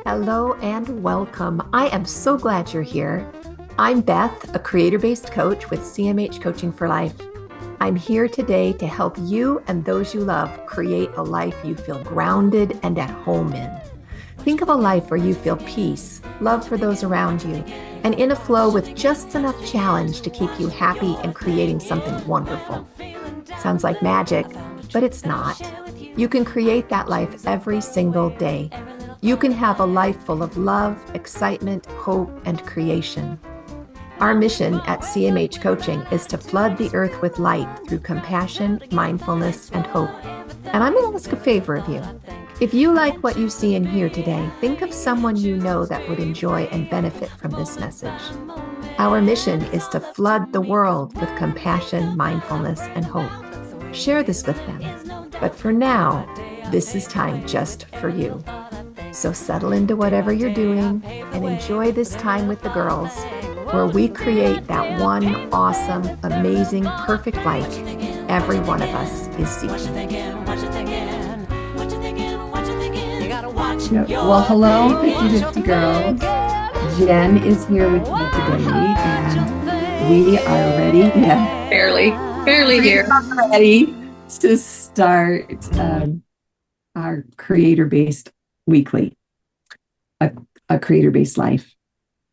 Hello and welcome. I am so glad you're here. I'm Beth, a creator-based coach with CMH Coaching for Life. I'm here today to help you and those you love create a life you feel grounded and at home in. Think of a life where you feel peace, love for those around you, and in a flow with just enough challenge to keep you happy and creating something wonderful. Sounds like magic, but it's not. You can create that life every single day. You can have a life full of love, excitement, hope, and creation. Our mission at CMH Coaching is to flood the earth with light through compassion, mindfulness, and hope. And I'm going to ask a favor of you. If you like what you see and hear today, think of someone you know that would enjoy and benefit from this message. Our mission is to flood the world with compassion, mindfulness, and hope. Share this with them. But for now, this is time just for you. So settle into whatever you're doing and enjoy this time with the girls, where we create that one awesome, amazing, perfect life every one of us is seeking. Well, hello, 50/50 girls. Jen is here with me today, and we are ready. Yeah, Barely here. Ready to start our creator-based weekly, a creator-based life.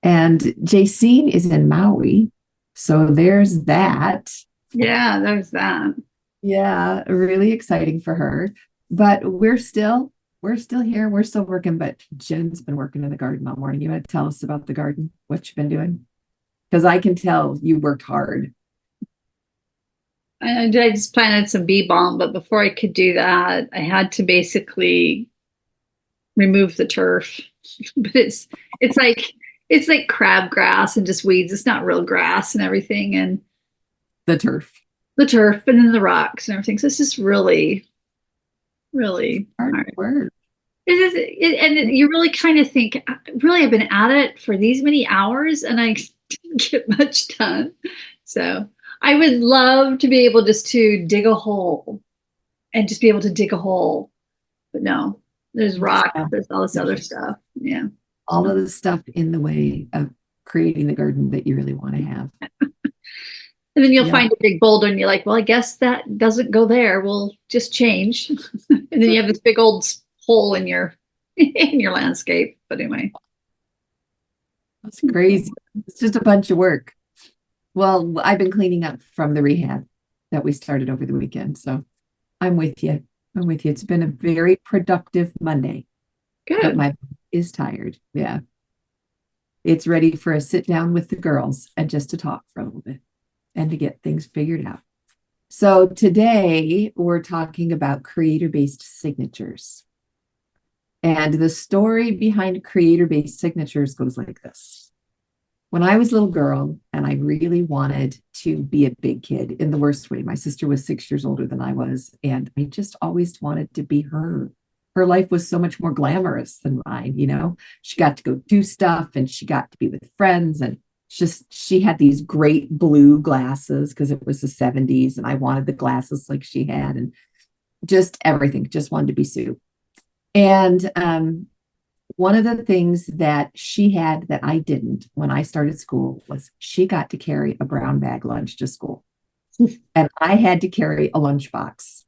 And Jacine is in Maui, so there's that. Yeah, there's that. Yeah, really exciting for her. But we're still here. We're still working, but Jen's been working in the garden all morning. You want to tell us about the garden, what you've been doing? Because I can tell you worked hard. I just planted some bee balm, but before I could do that, I had to basically remove the turf. But it's like crabgrass and just weeds. It's not real grass and everything, and The turf. and then the rocks and everything. So it's just really, really Hard work. You really kind of think, really, I've been at it for these many hours and I didn't get much done. So I would love to be able just to dig a hole and just be able to dig a hole. But no, there's rock, there's all this other stuff. Yeah. All of the stuff in the way of creating the garden that you really want to have. And then you'll find a big boulder and you're like, well, I guess that doesn't go there. We'll just change. And then you have this big old hole in your landscape. But anyway. That's crazy. It's just a bunch of work. Well, I've been cleaning up from the rehab that we started over the weekend. So I'm with you. It's been a very productive Monday. Good. But my body is tired. Yeah. It's ready for a sit down with the girls and just to talk for a little bit and to get things figured out. So today we're talking about creator-based signatures. And the story behind creator-based signatures goes like this. When I was a little girl and I really wanted to be a big kid in the worst way, my sister was 6 years older than I was, and I just always wanted to be her. Her life was so much more glamorous than mine, you know. She got to go do stuff and she got to be with friends, and she had these great blue glasses because it was the 70s and I wanted the glasses like she had, and just everything, just wanted to be Sue. And one of the things that she had that I didn't when I started school was she got to carry a brown bag lunch to school. And I had to carry a lunchbox.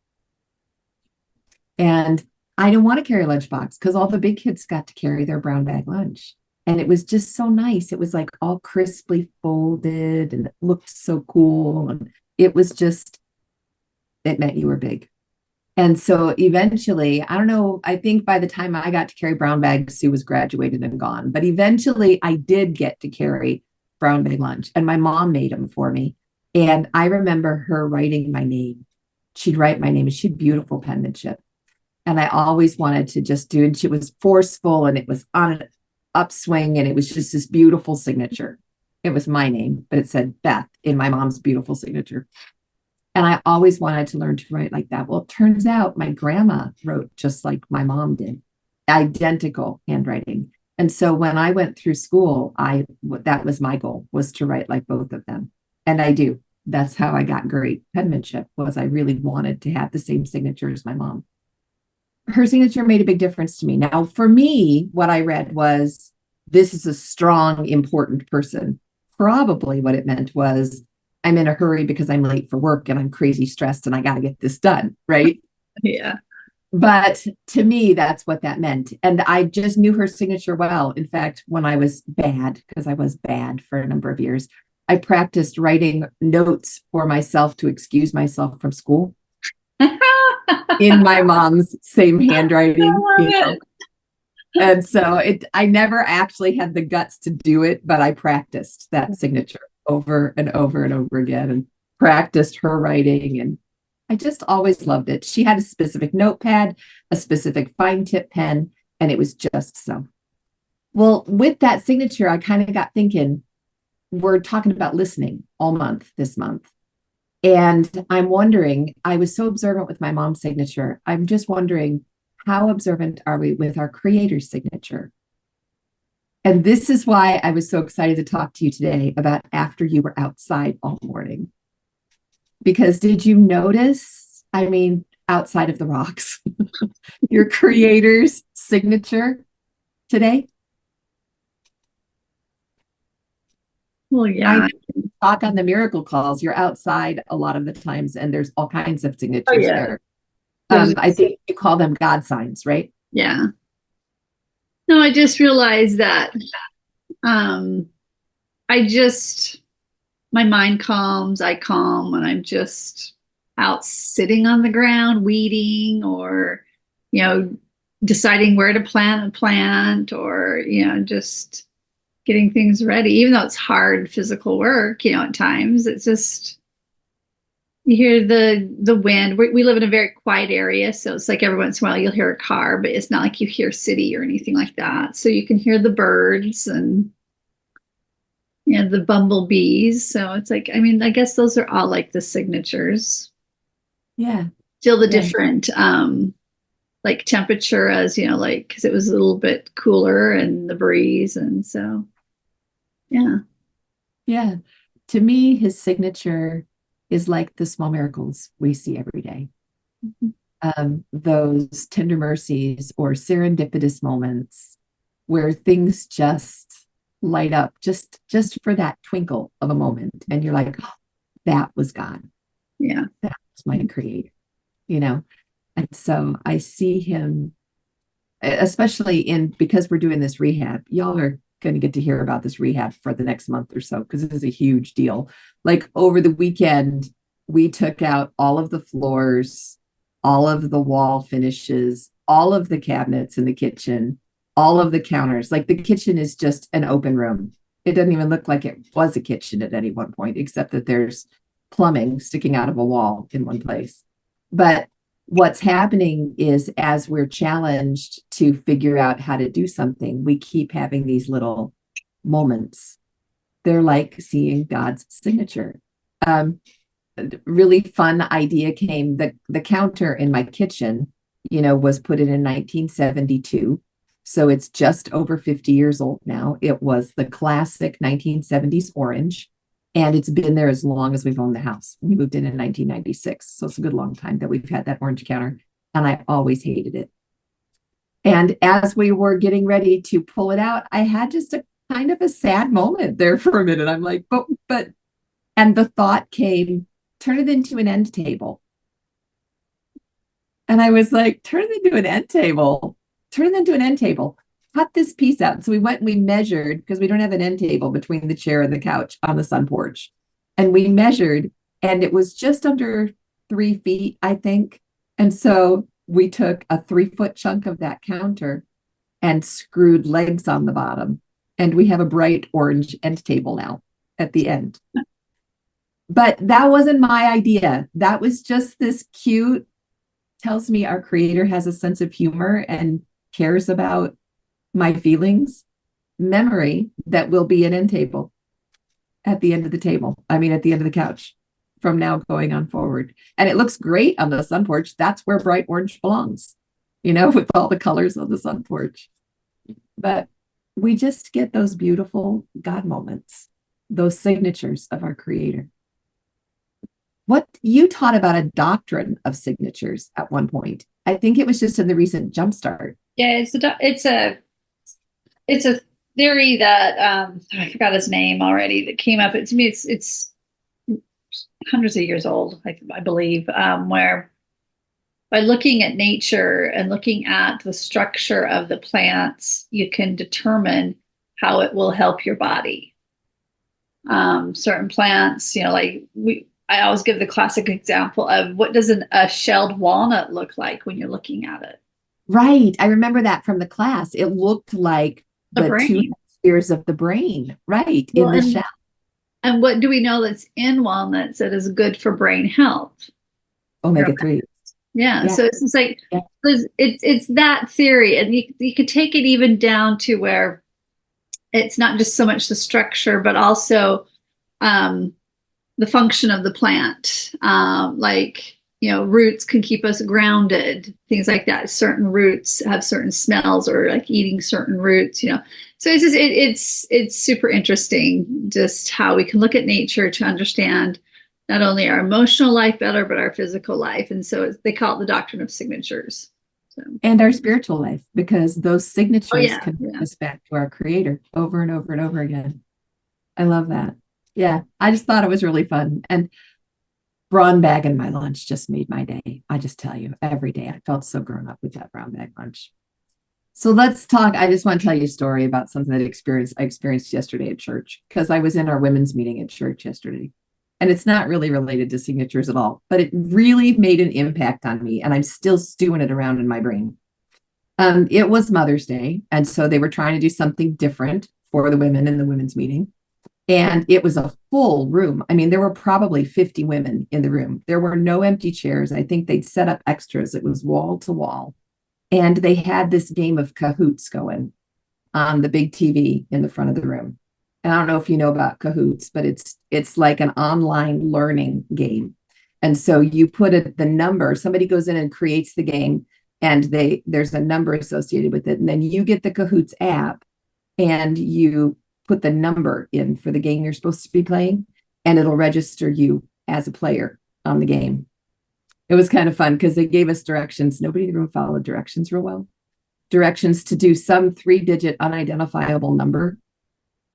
And I didn't want to carry a lunchbox because all the big kids got to carry their brown bag lunch. And it was just so nice. It was like all crisply folded and it looked so cool. And it meant you were big. And so eventually, I don't know, I think by the time I got to carry brown bags, Sue was graduated and gone. But eventually I did get to carry brown bag lunch, and my mom made them for me. And I remember her writing my name. She'd write my name, and she had beautiful penmanship. And I always wanted to just do, and she was forceful and it was on an upswing, and it was just this beautiful signature. It was my name, but it said Beth in my mom's beautiful signature. And I always wanted to learn to write like that. Well, it turns out my grandma wrote just like my mom did, identical handwriting. And so when I went through school, that was my goal, was to write like both of them. And I do. That's how I got great penmanship, was I really wanted to have the same signature as my mom. her signature made a big difference to me. Now, for me, what I read was, this is a strong, important person. Probably what it meant was, I'm in a hurry because I'm late for work and I'm crazy stressed and I got to get this done, right? Yeah. But to me, that's what that meant. And I just knew her signature well. In fact, when I was bad, because I was bad for a number of years, I practiced writing notes for myself to excuse myself from school in my mom's same handwriting, you know. And so I never actually had the guts to do it, but I practiced that signature over and over and over again and practiced her writing. And I just always loved it. She had a specific notepad, a specific fine tip pen, and it was just so. Well, with that signature, I kind of got thinking, we're talking about listening all month this month. And I'm wondering, I was so observant with my mom's signature. I'm just wondering, how observant are we with our creator's signature? And this is why I was so excited to talk to you today about after you were outside all morning. Because did you notice, I mean, outside of the rocks, your creator's signature today? Well, yeah. I talk on the miracle calls. You're outside a lot of the times, and there's all kinds of signatures there. I think you call them God signs, right? Yeah. No, I just realized that my mind calms, I calm when I'm just out sitting on the ground, weeding, or, deciding where to plant a plant, or, just getting things ready, even though it's hard physical work, at times. It's just, you hear the wind. We live in a very quiet area, so it's like every once in a while you'll hear a car, but it's not like you hear city or anything like that. So you can hear the birds and the bumblebees. So it's like, I guess those are all like the signatures. Yeah. Feel the different like temperature as, like, because it was a little bit cooler and the breeze. And so, yeah. Yeah. To me, his signature is like the small miracles we see every day. Mm-hmm. Those tender mercies or serendipitous moments where things just light up just for that twinkle of a moment. And you're like, oh, that was God. Yeah. That was my creator, And so I see him, especially because we're doing this rehab. Y'all are going to get to hear about this rehab for the next month or so, because it is a huge deal. Like over the weekend, we took out all of the floors, all of the wall finishes, all of the cabinets in the kitchen, all of the counters. Like the kitchen is just an open room. It doesn't even look like it was a kitchen at any one point, except that there's plumbing sticking out of a wall in one place. But what's happening is, as we're challenged to figure out how to do something, we keep having these little moments. They're like seeing God's signature. Really fun idea came. The counter in my kitchen, was put in 1972. So it's just over 50 years old now. It was the classic 1970s orange. And it's been there as long as we've owned the house. We moved in 1996. So it's a good long time that we've had that orange counter. And I always hated it. And as we were getting ready to pull it out, I had just a kind of a sad moment there for a minute. I'm like, but, and the thought came, turn it into an end table. And I was like, turn it into an end table. Turn it into an end table. Cut this piece out. So we went and we measured, because we don't have an end table between the chair and the couch on the sun porch. And we measured, and it was just under 3 feet, I think. And so we took a 3-foot chunk of that counter and screwed legs on the bottom. And we have a bright orange end table now at the end. But that wasn't my idea. That was just this cute, tells me our creator has a sense of humor and cares about my feelings, memory that will be an end table at the end of the table. At the end of the couch from now going on forward. And it looks great on the sun porch. That's where bright orange belongs, with all the colors on the sun porch. But we just get those beautiful God moments, those signatures of our creator. What you taught about a doctrine of signatures at one point. I think it was just in the recent Jumpstart. Yeah, it's a theory that I forgot his name already that came up. To me, it's hundreds of years old, I believe, where by looking at nature and looking at the structure of the plants, you can determine how it will help your body. Certain plants, I always give the classic example of what does a shelled walnut look like when you're looking at it? Right. I remember that from the class. It looked like the two brain. hemispheres of the brain, right, Well, in the shell. And what do we know that's in walnuts that is good for brain health? Omega-3. Yeah. So it's just like, Yeah. it's that theory. And you could take it even down to where it's not just so much the structure, but also the function of the plant. Roots can keep us grounded, things like that. Certain roots have certain smells, or like eating certain roots, So it's super interesting just how we can look at nature to understand not only our emotional life better, but our physical life. And so they call it the doctrine of signatures. So. And our spiritual life, because those signatures can bring us back to our Creator over and over and over again. I love that. Yeah, I just thought it was really fun. And brown bag in my lunch just made my day. I just tell you, every day I felt so grown up with that brown bag lunch. So let's talk. I just want to tell you a story about something that I experienced yesterday at church, because I was in our women's meeting at church yesterday. And it's not really related to signatures at all, but it really made an impact on me. And I'm still stewing it around in my brain. It was Mother's Day. And so they were trying to do something different for the women in the women's meeting. And it was a full room. I mean, there were probably 50 women in the room. There were no empty chairs. I think they'd set up extras. It was wall to wall. And they had this game of Cahoots going on the big TV in the front of the room. And I don't know if you know about Cahoots, but it's like an online learning game. And so you put the number, somebody goes in and creates the game, and there's a number associated with it. And then you get the Cahoots app and you put the number in for the game you're supposed to be playing, and it'll register you as a player on the game. It was kind of fun because they gave us directions. Nobody in the room followed directions real well. Directions to do some 3-digit unidentifiable number.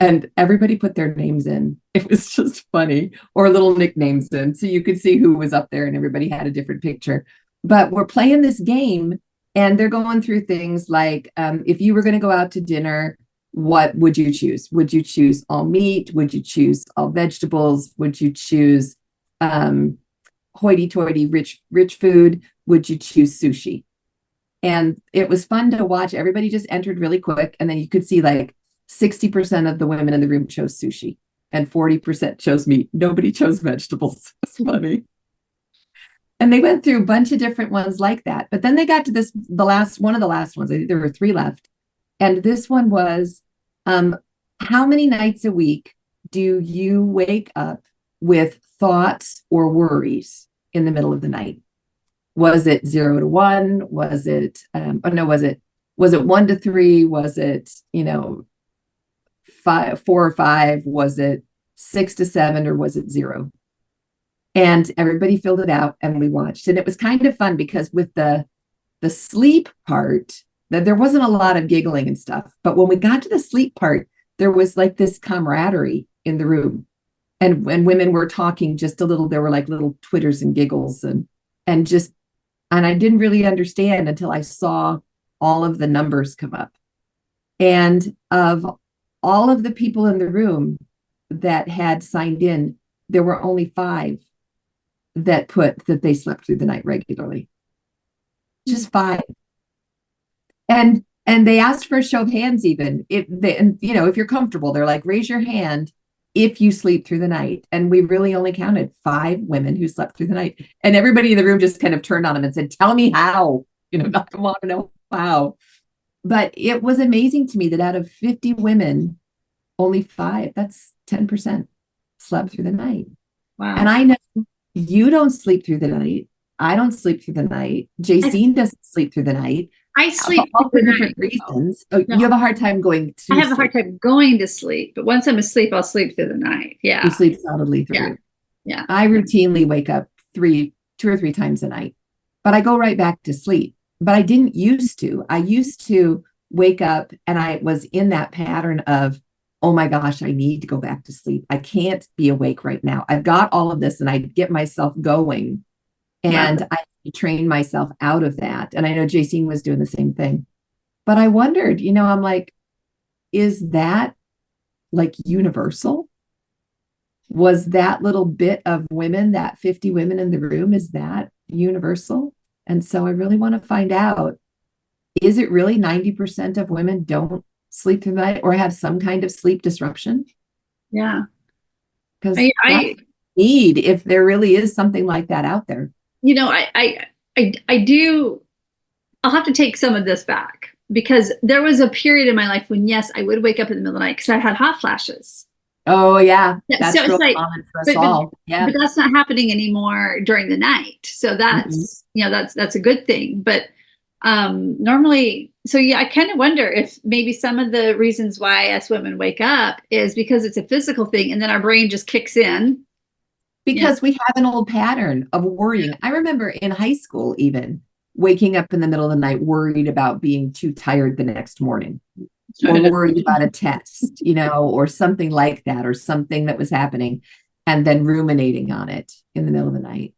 And everybody put their names in. It was just funny, or little nicknames in. So you could see who was up there, and everybody had a different picture. But we're playing this game, and they're going through things like, if you were going to go out to dinner, what would you choose? Would you choose all meat? Would you choose all vegetables? Would you choose hoity-toity rich food? Would you choose sushi? And it was fun to watch. Everybody just entered really quick. And then you could see like 60% of the women in the room chose sushi and 40% chose meat. Nobody chose vegetables. It's funny. And they went through a bunch of different ones like that. But then they got to one of the last ones. I think there were 3 left. And this one was, how many nights a week do you wake up with thoughts or worries in the middle of the night? Was it 0 to 1? Was it, was it 1 to 3? Was it, 4 or 5? Was it 6 to 7, or was it 0? And everybody filled it out, and we watched. And it was kind of fun because with the sleep part, that there wasn't a lot of giggling and stuff. But when we got to the sleep part, there was like this camaraderie in the room. And when women were talking just a little, there were like little twitters and giggles and I didn't really understand until I saw all of the numbers come up. And of all of the people in the room that had signed in, there were only 5 that put that they slept through the night regularly. Just 5. And they asked for a show of hands, even if you're comfortable, they're like, raise your hand if you sleep through the night. And we really only counted 5 women who slept through the night. And everybody in the room just kind of turned on them and said, tell me how, I want to know how. But it was amazing to me that out of 50 women, only 5, that's 10%, slept through the night. Wow. And I know you don't sleep through the night. I don't sleep through the night. Jacine doesn't sleep through the night. I sleep for all through the different night. reasons. No. You have a hard time going to I have a hard time going to sleep, but once I'm asleep, I'll sleep through the night. Yeah. You sleep solidly through. Yeah. I routinely wake up 2 or 3 times a night, but I go right back to sleep. but I didn't used to. I used to wake up and I was in that pattern of, oh my gosh, I need to go back to sleep. I can't be awake right now. I've got all of this, and I get myself going, and I train myself out of that. And I know Jacine was doing the same thing, but I wondered, I'm like, is that like universal? Was that little bit of women, that 50 women in the room, is that universal? And so I really want to find out, is it really 90% of women don't sleep through the night or have some kind of sleep disruption? Yeah. Because I need, if there really is something like that out there. I do, I'll have to take some of this back, because there was a period in my life when, yes, I would wake up in the middle of the night because I had hot flashes. Oh yeah. That's so real common for us all. Yeah. But that's not happening anymore during the night. So that's, that's a good thing. But normally, so yeah, I kind of wonder if maybe some of the reasons why us women wake up is because it's a physical thing, and then our brain just kicks in. Because we have an old pattern of worrying. I remember in high school, even waking up in the middle of the night, worried about being too tired the next morning, or worried about a test, or something like that, or something that was happening, and then ruminating on it in the middle of the night.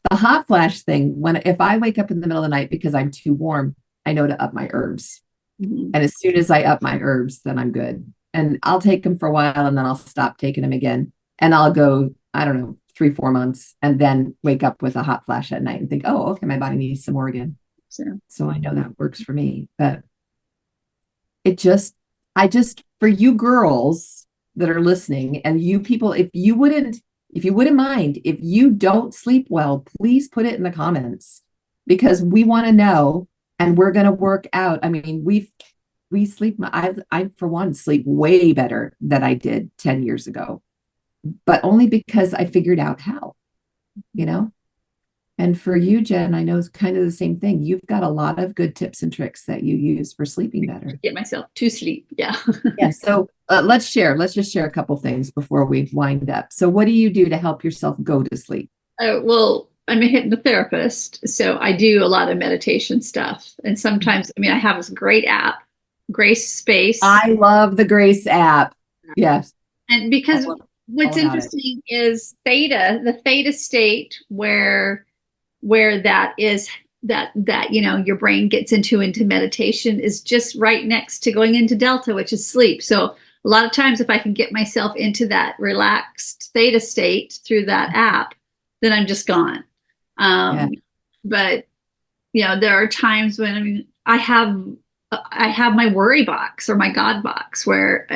The hot flash thing, if I wake up in the middle of the night because I'm too warm, I know to up my herbs. Mm-hmm. And as soon as I up my herbs, then I'm good. And I'll take them for a while, and then I'll stop taking them again. And I'll go, I don't know, 3-4 months, and then wake up with a hot flash at night and think, oh, okay, my body needs some more again. So I know that works for me. But for you girls that are listening, and you people, if you wouldn't mind, if you don't sleep well, please put it in the comments, because we want to know, and we're going to work out. I mean, we sleep. I for one sleep way better than I did 10 years ago, but only because I figured out how, And for you, Jen, I know it's kind of the same thing. You've got a lot of good tips and tricks that you use for sleeping better. Get myself to sleep. Yeah. Yeah. So let's just share a couple things before we wind up. So what do you do to help yourself go to sleep? Well, I'm a hypnotherapist, so I do a lot of meditation stuff. And sometimes, I have this great app, Grace Space. I love the Grace app. Yes. And because what's interesting is the theta state where that is that your brain gets into meditation is just right next to going into delta, which is sleep. So a lot of times, if I can get myself into that relaxed theta state through that app, then I'm just gone. But there are times when I have my worry box or my God box where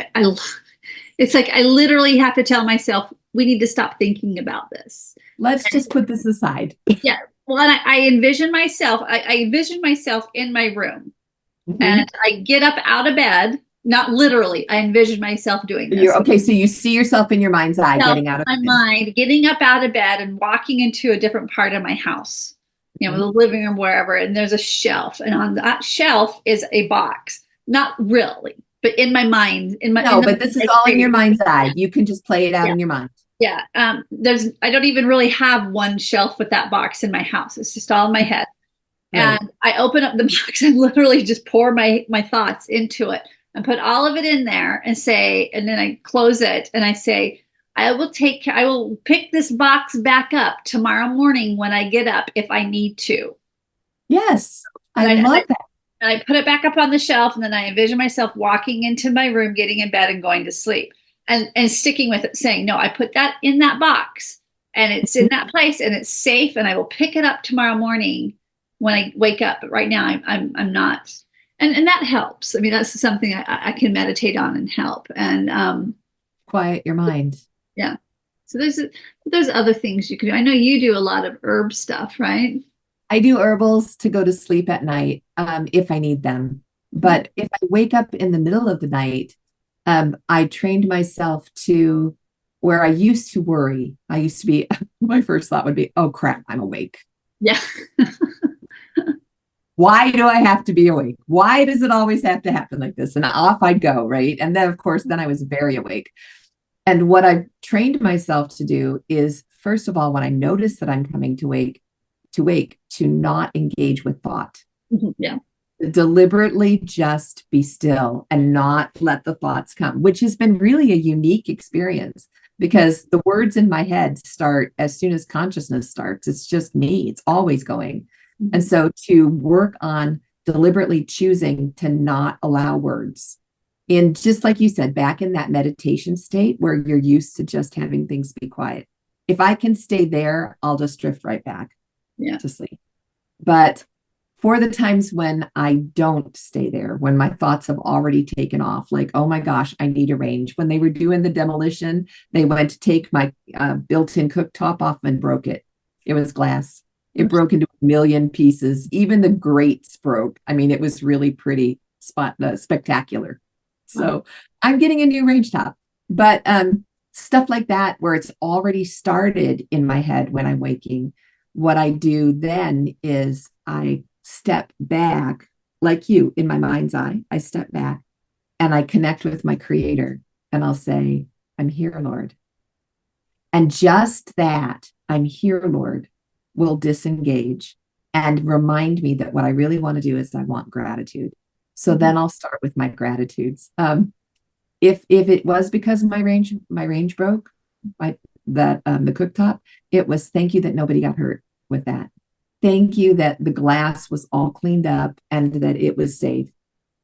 it's like I literally have to tell myself, we need to stop thinking about this. Let's just put this aside. Yeah. Well, and I envision myself. I envision myself in my room, and I get up out of bed. Not literally. I envision myself doing this. Okay, so you see yourself in your mind's eye getting out of bed. My mind, getting up out of bed and walking into a different part of my house, the living room, wherever. And there's a shelf, and on that shelf is a box. Not really, but in my mind, but this is all in your mind's eye. You can just play it out in your mind. Yeah. I don't even really have one shelf with that box in my house. It's just all in my head. Right. And I open up the box and literally just pour my thoughts into it and put all of it in there and then I close it and I say, I will pick this box back up tomorrow morning when I get up if I need to. Yes. I love that. And I put it back up on the shelf, and then I envision myself walking into my room, getting in bed and going to sleep. And sticking with it, saying, no, I put that in that box and it's in that place and it's safe, and I will pick it up tomorrow morning when I wake up. But right now I'm not. And that helps. That's something I can meditate on and help. And quiet your mind. Yeah. So there's other things you can do. I know you do a lot of herb stuff, right? I do herbals to go to sleep at night if I need them. But if I wake up in the middle of the night, I trained myself to where I used to worry. I used to be, my first thought would be, oh crap, I'm awake. Yeah. Why do I have to be awake? Why does it always have to happen like this? And off I'd go, right? And then, of course, then I was very awake. And what I've trained myself to do is, first of all, when I notice that I'm coming to wake, to not engage with thought. Yeah. Deliberately just be still and not let the thoughts come, which has been really a unique experience because the words in my head start as soon as consciousness starts. It's just me, it's always going. And so to work on deliberately choosing to not allow words in, just like you said, back in that meditation state where you're used to just having things be quiet. If I can stay there, I'll just drift right back to sleep. But for the times when I don't stay there, when my thoughts have already taken off, like, oh my gosh, I need a range. When they were doing the demolition, they went to take my built-in cooktop off and broke it. It was glass. It broke into a million pieces. Even the grates broke. I mean, it was really pretty spectacular. So I'm getting a new range top. But stuff like that, where it's already started in my head when I'm waking, what I do then is I step back, like you, in my mind's eye. I step back and I connect with my creator and I'll say, I'm here, Lord. And just that, I'm here, Lord, will disengage and remind me that what I really want to do is I want gratitude. So then I'll start with my gratitudes. If it was because my range broke, the cooktop, it was thank you that nobody got hurt with that. Thank you that the glass was all cleaned up and that it was safe.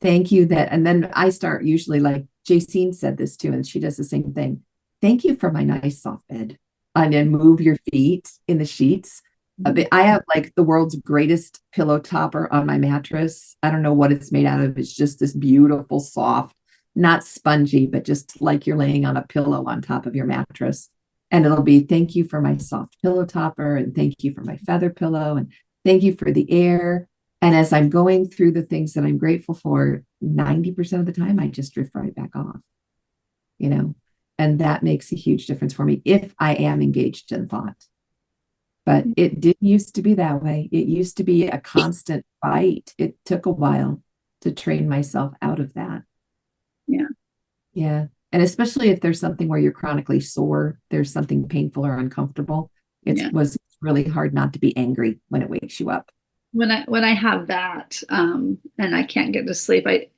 Thank you that, and then I start usually, like Jacine said this too, and she does the same thing. Thank you for my nice soft bed. And then move your feet in the sheets. I have like the world's greatest pillow topper on my mattress. I don't know what it's made out of. It's just this beautiful, soft, not spongy, but just like you're laying on a pillow on top of your mattress. And it'll be thank you for my soft pillow topper, and thank you for my feather pillow, and thank you for the air. And as I'm going through the things that I'm grateful for, 90% of the time, I just drift right back off, and that makes a huge difference for me if I am engaged in thought. But it didn't used to be that way. It used to be a constant fight. It took a while to train myself out of that. Yeah. Yeah. And especially if there's something where you're chronically sore, there's something painful or uncomfortable. It was really hard not to be angry when it wakes you up. When I have that, and I can't get to sleep, I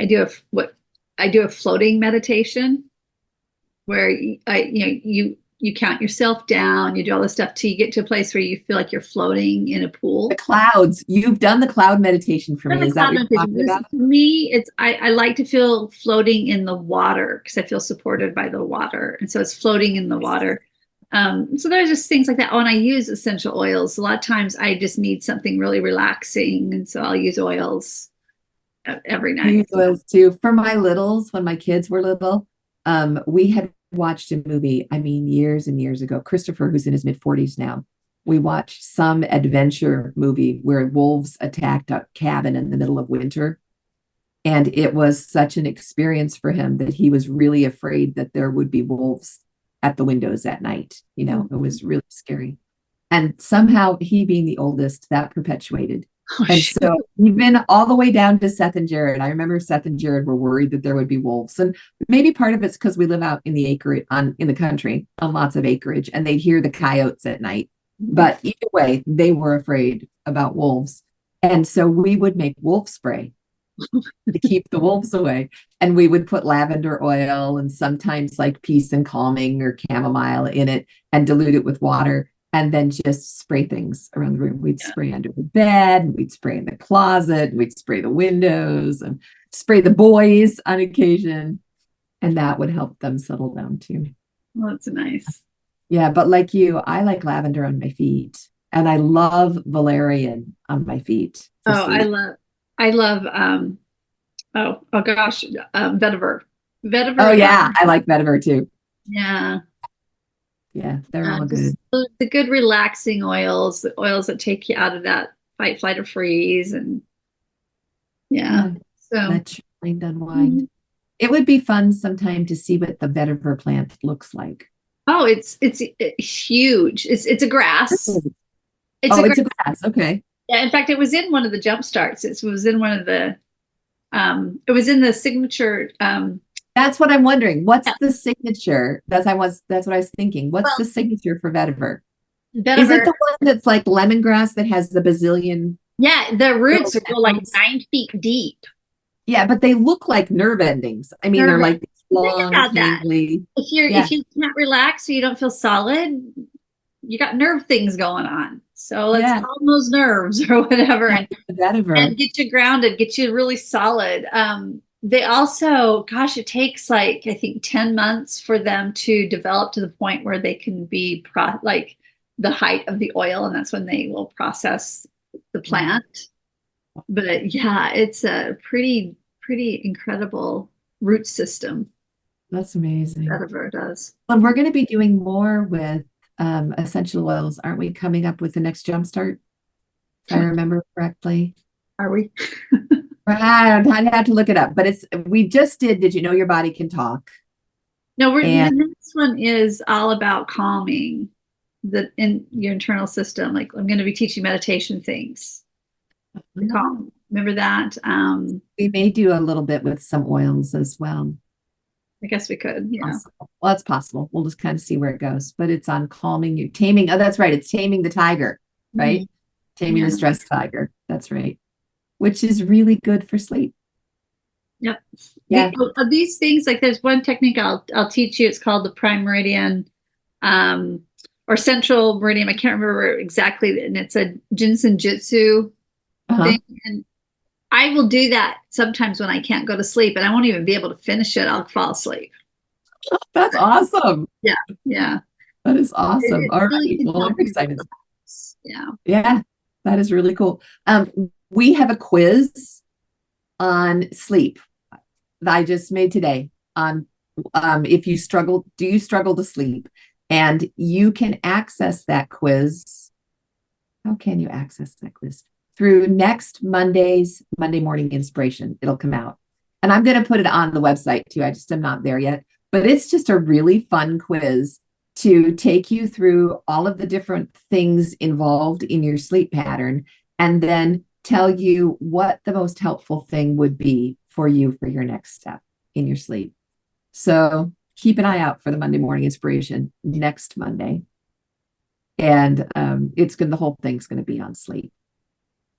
do a floating meditation where you count yourself down, you do all this stuff till you get to a place where you feel like you're floating in a pool. The clouds. You've done the cloud meditation for me. Is that what you're talking about? For me, it's I like to feel floating in the water because I feel supported by the water. And so it's floating in the water. So there's just things like that. Oh, and I use essential oils. A lot of times I just need something really relaxing. And so I'll use oils every night. I use oils too. For my littles, when my kids were little, we had watched a movie, years and years ago. Christopher, who's in his mid-40s now, we watched some adventure movie where wolves attacked a cabin in the middle of winter. And it was such an experience for him that he was really afraid that there would be wolves at the windows at night. It was really scary. And somehow he being the oldest, that perpetuated. And so even all the way down to Seth and Jared, I remember Seth and Jared were worried that there would be wolves. And maybe part of it's because we live out in the in the country on lots of acreage, and they'd hear the coyotes at night. But either way, they were afraid about wolves. And so we would make wolf spray to keep the wolves away. And we would put lavender oil and sometimes like peace and calming or chamomile in it and dilute it with water. And then just spray things around the room. We'd spray under the bed, we'd spray in the closet, we'd spray the windows and spray the boys on occasion. And that would help them settle down too. Well, that's nice. Yeah, but like you, I like lavender on my feet. And I love valerian on my feet. Oh, sleep. I love vetiver. Vetiver. Oh yeah, I like vetiver too. Yeah. Yeah, they're all good. The good relaxing oils, the oils that take you out of that fight, flight, or freeze. And so let your mind unwind. It would be fun sometime to see what the vetiver plant looks like. Oh, it's huge. It's a grass. It's a grass. Okay. Yeah, in fact, it was in one of the jump starts. It was in one of the it was in the signature That's what I'm wondering. What's the signature? That's what I was thinking. What's the signature for vetiver? Is it the one that's like lemongrass that has the bazillion Yeah, the roots Little go like tendrils. 9 feet deep. Yeah, but they look like nerve endings. I mean, they're Nervous. like these Think long, about that. tangly. If Yeah, you can't relax or you don't feel solid, you got nerve things going on. So let's yeah, calm those nerves or whatever, yeah. and Vetiver. get you grounded, get you really solid. They also, gosh, it takes like I think 10 months for them to develop to the point where they can be like the height of the oil, and that's when they will process the plant. But yeah, it's a pretty incredible root system That's amazing. that ever does. But we're going to be doing more with essential oils, aren't we? Coming up with the next jumpstart, if I remember correctly. Are we? I had to look it up, but we just did you know your body can talk? No, the And next one is all about calming in your internal system. Like I'm going to be teaching meditation things to calm. Remember that? we may do a little bit with some oils as well. I guess we could. Yeah. Possible. Well, it's possible. We'll just kind of see where it goes. But it's on calming you, taming. Oh, that's right. It's taming the tiger, right? Taming the stressed tiger. That's right. Which is really good for sleep. Yep. Yeah. These things, like there's one technique I'll teach you. It's called the prime meridian, or central meridian. I can't remember exactly, and it's a Jinsen Jitsu thing. And I will do that sometimes when I can't go to sleep, and I won't even be able to finish it. I'll fall asleep. That's awesome. Yeah, yeah. That is awesome. All really right. Well, I'm excited. Yeah. Yeah, that is really cool. We have a quiz on sleep that I just made today on if you struggle, do you struggle to sleep? And you can access that quiz. How can you access that quiz? Through next Monday's Monday Morning Inspiration. It'll come out. And I'm going to put it on the website too. I just am not there yet. But it's just a really fun quiz to take you through all of the different things involved in your sleep pattern and then tell you what the most helpful thing would be for you for your next step in your sleep. So keep an eye out for the Monday Morning Inspiration next Monday. And the whole thing's going to be on sleep.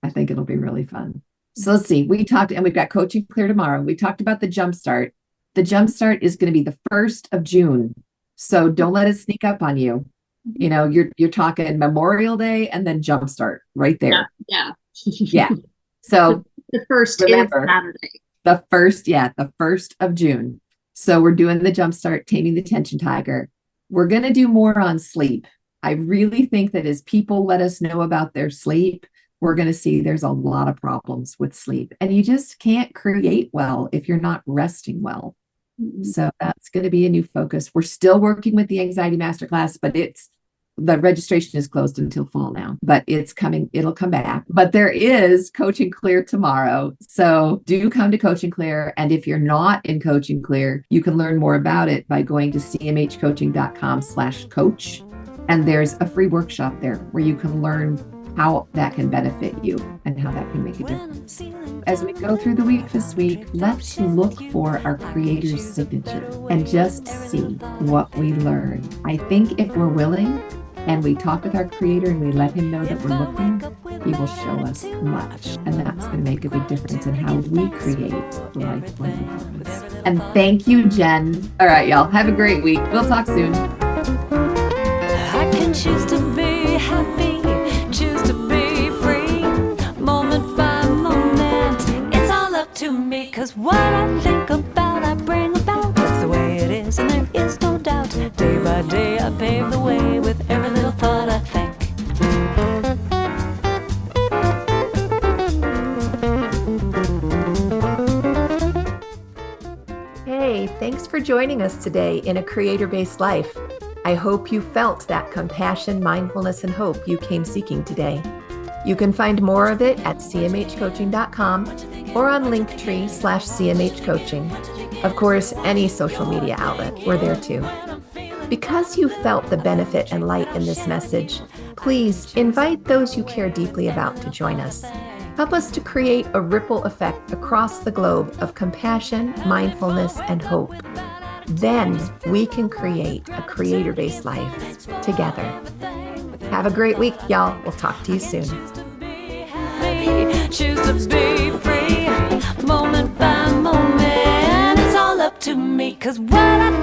I think it'll be really fun. So let's see. We've got Coaching Clear tomorrow. We talked about the Jumpstart. The Jumpstart is going to be the 1st of June. So don't let it sneak up on you. You know, you're talking Memorial Day and then Jumpstart right there. Yeah. Yeah. So the first remember, is Saturday. The 1st of June. So we're doing the Jumpstart, Taming the Tension Tiger. We're going to do more on sleep. I really think that as people let us know about their sleep, we're going to see there's a lot of problems with sleep. And you just can't create well if you're not resting well. Mm-hmm. So that's going to be a new focus. We're still working with the Anxiety Masterclass, but the registration is closed until fall now, but it's coming. It'll come back. But there is Coaching Clear tomorrow. So do come to Coaching Clear. And if you're not in Coaching Clear, you can learn more about it by going to cmhcoaching.com/coach. And there's a free workshop there where you can learn how that can benefit you and how that can make a difference. As we go through the week this week, let's look for our creator's signature and just see what we learn. I think if we're willing and we talk with our creator and we let him know that we're looking, he will show us much. And that's going to make a big difference in how we create the life we want. And thank you, Jen. All right, y'all. Have a great week. We'll talk soon. I can choose to be happy, choose to be free, moment by moment. It's all up to me, 'cause what I think about, I bring about. That's the way it is, and there is no doubt. Day by day, I pave the way with every little thought I think. Hey, thanks for joining us today in A Creator-Based Life. I hope you felt that compassion, mindfulness, and hope you came seeking today. You can find more of it at cmhcoaching.com or on linktree/cmhcoaching. Of course, any social media outlet, we're there too. Because you felt the benefit and light in this message, please invite those you care deeply about to join us. Help us to create a ripple effect across the globe of compassion, mindfulness, and hope. Then we can create a creator-based life together. Have a great week, y'all. We'll talk to you soon. choose to be free, moment by moment. It's all up to me, 'cause what I